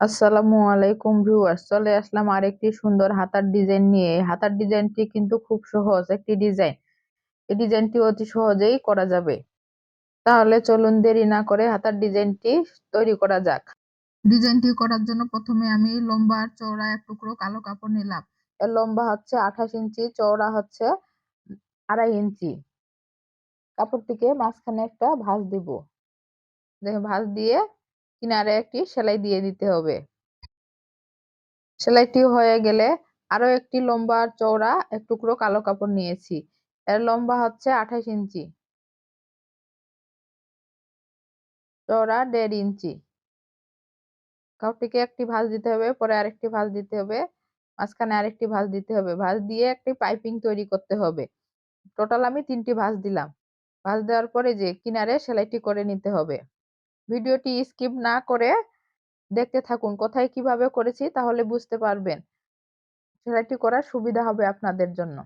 আসসালামু আলাইকুম ভিউয়ার্স, চলে আসলাম আরেকটি সুন্দর হাতার ডিজাইন নিয়ে। এই হাতার ডিজাইনটি কিন্তু খুব সহজ একটি ডিজাইন। এই ডিজাইনটি অতি সহজেই করা যাবে। তাহলে চলুন দেরি না করে হাতার ডিজাইনটি তৈরি করা যাক। ডিজাইনটি করার জন্য প্রথমে আমি লম্বা আর চওড়া এক টুকরো কালো কাপড় নিলাম। এর লম্বা হচ্ছে 28 ইঞ্চি, চওড়া হচ্ছে 2.5 ইঞ্চি। কাপড়টিকে মাঝখানে একটা ভাঁজ দিব। দেখে ভাঁজ দিয়ে কিনারে একটি সেলাই দিয়ে দিতে হবে। সেলাইটি হয়ে গেলে আরো একটি লম্বা আর চওড়া এক টুকরো কালো কাপড় নিয়েছি। এর লম্বা হচ্ছে 28 ইঞ্চি, চওড়া 1.5 ইঞ্চি। কাপড়টিকে একটি ভাঁজ দিতে হবে, পরে আরেকটি ভাঁজ দিতে হবে, মাঝখানে আরেকটি ভাঁজ দিতে হবে। ভাঁজ দিয়ে একটি পাইপিং তৈরি করতে হবে। টোটাল আমি 3টি ভাঁজ দিলাম। ভাঁজ দেওয়ার পরে যে কিনারে সেলাইটি করে নিতে হবে। ভিডিওটি স্কিপ না করে দেখতে থাকুন, কোথায় কিভাবে করেছি, তাহলে বুঝতে পারবেন। সেলাইটি করার সুবিধা হবে আপনাদের জন্য।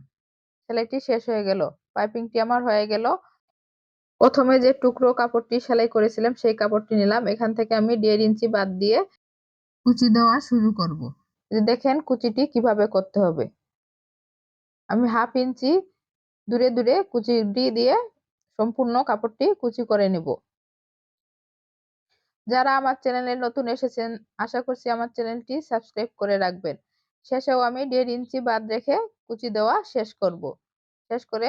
সেলাইটি শেষ হয়ে গেল, পাইপিংটি আমার হয়ে গেল। প্রথমে যে টুকরো কাপড়টি সেলাই করেছিলাম সেই কাপড়টি নিলাম। এখান থেকে আমি 1.5 ইঞ্চি বাদ দিয়ে কুচি দেওয়া শুরু করব। দেখেন কুচিটি কিভাবে করতে হবে। আমি 1/2 ইঞ্চি দূরে দূরে কুচিটি দিয়ে সম্পূর্ণ কাপড়টি কুচি করে নিব। যারা আমার চ্যানেলে নতুন এসেছেন, আশা করছি আমার চ্যানেলটি সাবস্ক্রাইব করে রাখবেন। শেষেও আমি 1.5 ইঞ্চি বাদ রেখে কুচি দেওয়া শেষ করব। শেষ করে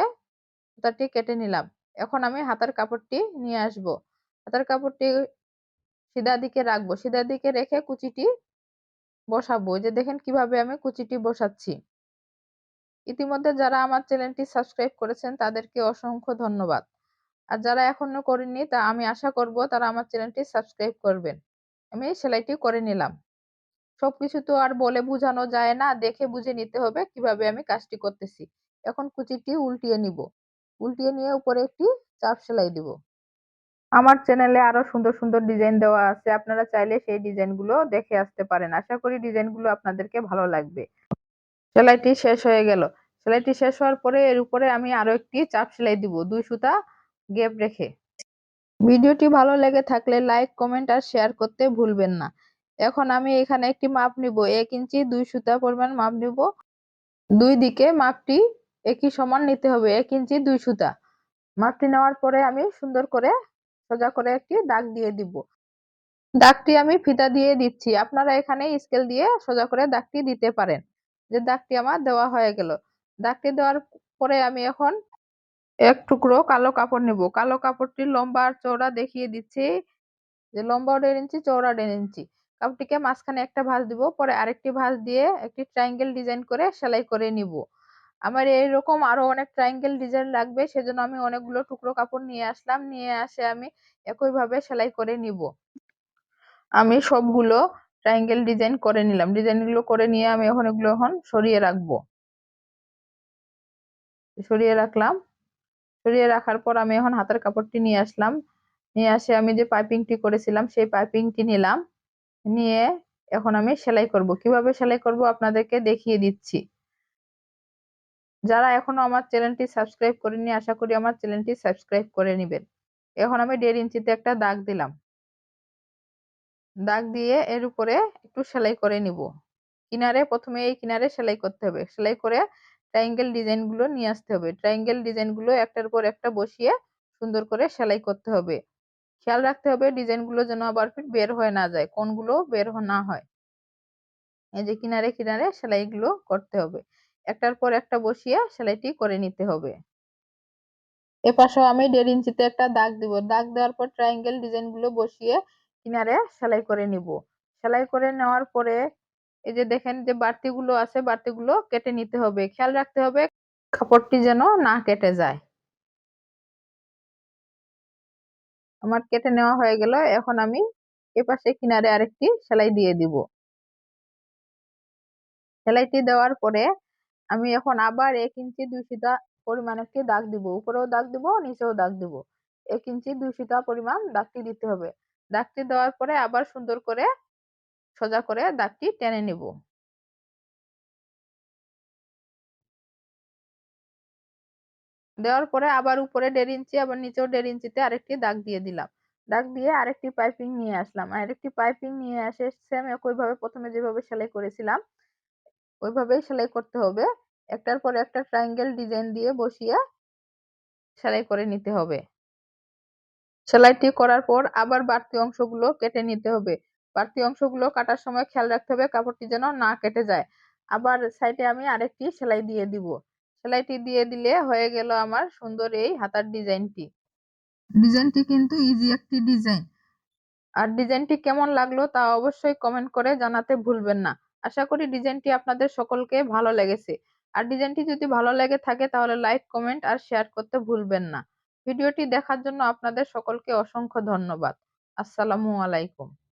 সুতাটি কেটে নিলাম। এখন আমি হাতার কাপড়টি নিয়ে আসব। হাতার কাপড়টি সিধা দিকে রাখবো, সিধা দিকে রেখে কুচিটি বসাবো। যে দেখেন কিভাবে আমি কুচিটি বসাচ্ছি। ইতিমধ্যে যারা আমার চ্যানেলটি সাবস্ক্রাইব করেছেন তাদেরকে অসংখ্য ধন্যবাদ। আর যারা এখনো করেননি, তা আমি আশা করব তারা আমার চ্যানেলটি সাবস্ক্রাইব করবেন। আমি সেলাইটি করে নিলাম। সবকিছু তো আর বলে বোঝানো যায় না, দেখে বুঝে নিতে হবে কিভাবে আমি কাজটি করতেছি। এখন কুচিটি উল্টিয়ে নিব। উল্টিয়ে নিয়ে উপরে একটি চাপ সেলাই দিব। আমার চ্যানেলে আরো সুন্দর সুন্দর ডিজাইন দেওয়া আছে, আপনারা চাইলে সেই ডিজাইনগুলো দেখে আসতে পারেন। আশা করি ডিজাইনগুলো আপনাদেরকে ভালো লাগবে। সেলাইটি শেষ হয়ে গেল। সেলাইটি শেষ হওয়ার পরে এর উপরে আমি আরো একটি চাপ সেলাই দিব, 2 সুতা গ্যাপ রেখে। ভিডিওটি ভালো লেগে থাকলে লাইক, কমেন্ট আর শেয়ার করতে ভুলবেন না। এখন আমি এখানে একটি মাপ নিব, 1 ইঞ্চি 2 সুতা পরিমাণ মাপ নিব। দুই দিকে মাপটি একই সমান নিতে হবে, 1 ইঞ্চি 2 সুতা। মাপটি নেওয়ার পরে আমি সুন্দর করে সোজা করে একটি দাগ দিয়ে দিব। দাগটি আমি ফিতা দিয়ে দিচ্ছি, আপনারা এখানে স্কেল দিয়ে সোজা করে দাগটি দিতে পারেন। যে দাগটি আমার দেওয়া হয়ে গেল। দাগটি দেওয়ার পরে আমি এখন এক টুকরো কালো কাপড় নেব। কালো কাপড়টির লম্বা আর চওড়া দেখিয়ে দিচ্ছি। যে লম্বা 1.5 ইঞ্চি, চওড়া 1.5 ইঞ্চি। কাপড়টিকে মাঝখানে একটা ভাঁজ দিব, পরে আরেকটি ভাঁজ দিয়ে একটি ট্রায়াঙ্গেল ডিজাইন করে সেলাই করে নিব। আমার এইরকম আরো অনেক ট্রায়াঙ্গেল ডিজাইন লাগবে, সেজন্য আমি অনেকগুলো টুকরো কাপড় নিয়ে আসলাম। নিয়ে আসে আমি একইভাবে সেলাই করে নিব। আমি সবগুলো ট্রায়াঙ্গেল ডিজাইন করে নিলাম। ডিজাইনগুলো করে নিয়ে আমি এগুলো সরিয়ে রাখবো। সরিয়ে রাখলাম। সরিয়ে রাখার পর আমি এখন হাতের কাপড়টি নিয়ে আসলাম। নিয়ে আসে আমি যে পাইপিংটি করেছিলাম সেই পাইপিংটি নিলাম। নিয়ে এখন আমি সেলাই করব। কিভাবে সেলাই করব আপনাদেরকে দেখিয়ে দিচ্ছি। যারা এখনো আমার চ্যানেলটি সাবস্ক্রাইব করেননি, আশা করি আমার চ্যানেলটি সাবস্ক্রাইব করে নেবেন। এখন আমি 1.5 ইঞ্চিতে একটা দাগ দিলাম। দাগ দিয়ে এর উপরে একটু সেলাই করে নিব। কিনারে প্রথমে এই কিনারে সেলাই করতে হবে। সেলাই করে ট্রায়াঙ্গেল ডিজাইন গুলো নিয়ে আসতে হবে। ট্রায়াঙ্গেল ডিজাইন গুলো একটার পর একটা বসিয়ে সুন্দর করে সেলাই করতে হবে। খেয়াল রাখতে হবে ডিজাইন গুলো যেন আবার বের হয়ে না যায়, কোনগুলো বের না হয়। এই যে কিনারে কিনারে সেলাই গুলো করতে হবে। একটার পর একটা বসিয়ে সেলাইটি করে নিতে হবে। এপাশেও আমি 1.5 ইঞ্চিতে একটা দাগ দিব। দাগ দেওয়ার পর ট্রায়াঙ্গেল ডিজাইন গুলো বসিয়ে কিনারে সেলাই করে নিব। সেলাই করে নেওয়ার পরে এই যে দেখেন যে বাড়তি গুলো আছে, বাড়তি গুলো কেটে নিতে হবে। খেয়াল রাখতে হবে কাপড়টি যেন না কেটে যায়। আমার কেটে নেওয়া হয়ে গেল। এখন আমি এপাশে কিনারে আরেকটি সেলাই দিয়ে দিব। সেলাইটি দেওয়ার পরে আমি এখন আবার 1 ইঞ্চি 2 সুতা পরিমাণ একটি দাগ দিব। উপরেও দাগ দিব, নিচেও দাগ দিব। 1 ইঞ্চি 2 সুতা পরিমাণ দাগটি দিতে হবে। দাগটি দেওয়ার পরে আবার সুন্দর করে সোজা করে দাগটি টেনে নিব। দেওয়ার পরে আবার উপরে 1.5 ইঞ্চি, আবার নিচেও 1.5 ইঞ্চিতে আরেকটি দাগ দিয়ে দিলাম। দাগ দিয়ে আরেকটি পাইপিং নিয়ে আসলাম। আরেকটি পাইপিং নিয়ে এসে সেম একইভাবে প্রথমে যেভাবে সেলাই করেছিলাম ওইভাবেই সেলাই করতে হবে। একটার পর একটা ট্রায়াঙ্গেল ডিজাইন দিয়ে বসিয়ে সেলাই করে নিতে হবে। সেলাইটি করার পর আবার বাড়তি অংশগুলো কেটে নিতে হবে। বাড়তি অংশগুলো কাটার সময় খেয়াল রাখতে হবে কাপড়টি যেন না কেটে যায়। আবার সাইডে আমি আরেকটি সেলাই দিয়ে দিব। সেলাইটি দিয়ে দিলে হয়ে গেল আমার সুন্দর এই হাতার ডিজাইনটি। ডিজাইনটি কিন্তু ইজি একটি ডিজাইন। আর ডিজাইনটি কেমন লাগলো তা অবশ্যই কমেন্ট করে জানাতে ভুলবেন না। আশা করি ডিজাইনটি আপনাদের সকলকে ভালো লেগেছে। আর ডিজাইনটি যদি ভালো লেগে থাকে তাহলে লাইক, কমেন্ট আর শেয়ার করতে ভুলবেন না। ভিডিওটি দেখার জন্য আপনাদের সকলকে অসংখ্য ধন্যবাদ। আসসালামু আলাইকুম।